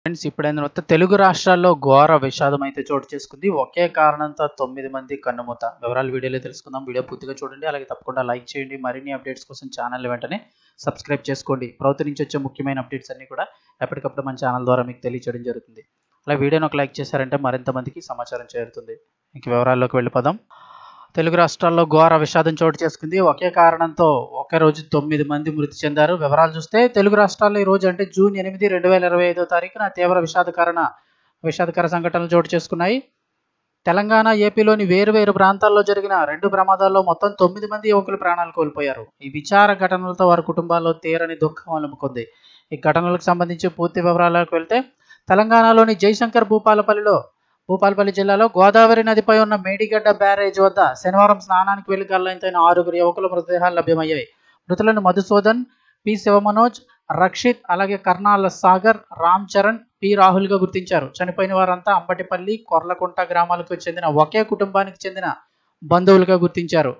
Friends ఇప్పుడైన తర్వాత తెలుగు రాష్ట్రాల్లో ఘోర విషాదం అయితే చోటు చేసుకుంది. ఒకే కారణంతో 9 మంది కన్నుమూత. వివరాలు వీడియోలో తెలుసుకుందాం. వీడియో పూర్తిగా చూడండి. అలాగే తప్పకుండా లైక్ చేయండి. మరిన్ని అప్డేట్స్ కోసం ఛానల్ వెంటనే సబ్స్క్రైబ్ చేసుకోండి. ప్రభుత్వం నుంచి వచ్చే ముఖ్యమైన అప్డేట్స్ అన్ని కూడా ఎప్పటికప్పుడు మన ఛానల్ ద్వారా మీకు తెలియజేయడం జరుగుతుంది. అలా వీడియోని ఒక లైక్ చేశారంటే మరింత మందికి సమాచారం చేరుతుంది. ఇంక వివరాల్లోకి వెళ్ళిపోదాం. తెలుగు రాష్ట్రాల్లో ఘోర విషాదం చోటు చేసుకుంది. ఒకే కారణంతో ఒకే రోజు 9 మంది మృతి చెందారు. వివరాలు చూస్తే తెలుగు రాష్ట్రాల్లో ఈ రోజు అంటే జూన్ 8, 2025 తారీఖున తీవ్ర విషాదకర సంఘటనలు చోటు చేసుకున్నాయి. తెలంగాణ, ఏపీలోని వేరువేరు ప్రాంతాల్లో జరిగిన 2 ప్రమాదాల్లో మొత్తం 9 మంది యువకులు ప్రాణాలు కోల్పోయారు. ఈ విచార ఘటనలతో వారి కుటుంబాల్లో తీరని దుఃఖం అలుముకుంది. ఈ ఘటనలకు సంబంధించి పూర్తి వివరాలకు వెళ్తే తెలంగాణలోని జయశంకర్ భూపాలపల్లి జిల్లాలో గోదావరి నదిపై ఉన్న మేడిగడ్డ బ్యారేజ్ వద్ద శనివారం స్నానానికి వెళ్లి గల్లంతైన 6 యువకుల మృతదేహాలు లభ్యమయ్యాయి. మృతులను మధుసూదన్, పి శివమనోజ్, రక్షిత్, అలాగే కర్నాల సాగర్, రామ్ చరణ్, పి రాహుల్గా గుర్తించారు. చనిపోయిన వారంతా అంబటిపల్లి, కొర్లకుంట గ్రామాలకు చెందిన ఒకే కుటుంబానికి చెందిన బంధువులుగా గుర్తించారు.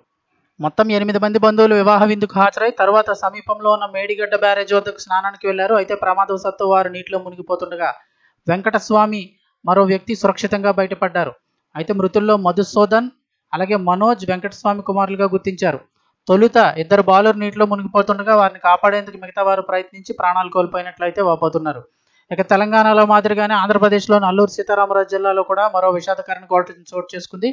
మొత్తం 8 మంది బంధువులు వివాహ విందుకు హాజరై తర్వాత సమీపంలో ఉన్న మేడిగడ్డ బ్యారేజ్ వద్దకు స్నానానికి వెళ్లారు. అయితే ప్రమాదవశాత్తు వారు నీటిలో మునిగిపోతుండగా వెంకటస్వామి మరో వ్యక్తి సురక్షితంగా బయటపడ్డారు. అయితే మృతుల్లో మధుసూదన్, అలాగే మనోజ్ వెంకటస్వామి కుమారులుగా గుర్తించారు. తొలుత 2 బాలురు నీటిలో మునిగిపోతుండగా వారిని కాపాడేందుకు మిగతా వారు ప్రయత్నించి ప్రాణాలు కోల్పోయినట్లయితే వాపోతున్నారు. ఇక తెలంగాణలో మాదిరిగానే ఆంధ్రప్రదేశ్లోని అల్లూరు సీతారామరాజు జిల్లాలో కూడా మరో విషాదకరమైన ఘటన చోటు చేసుకుంది.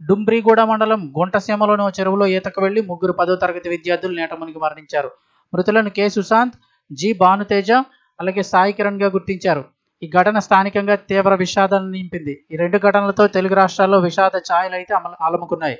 డుంబ్రిగూడ మండలం గుంటసీమలోని ఓ చెరువులో ఈతకు వెళ్లి 3 10వ తరగతి విద్యార్థులు నీట మునిగి మరణించారు. మృతులను కె సుశాంత్, జి భానుతేజ, అలాగే సాయి కిరణ్గా గుర్తించారు. ఈ ఘటన స్థానికంగా తీవ్ర విషాదాన్ని నింపింది. ఈ 2 ఘటనలతో తెలుగు రాష్ట్రాల్లో విషాద ఛాయలు అయితే అలముకున్నాయి.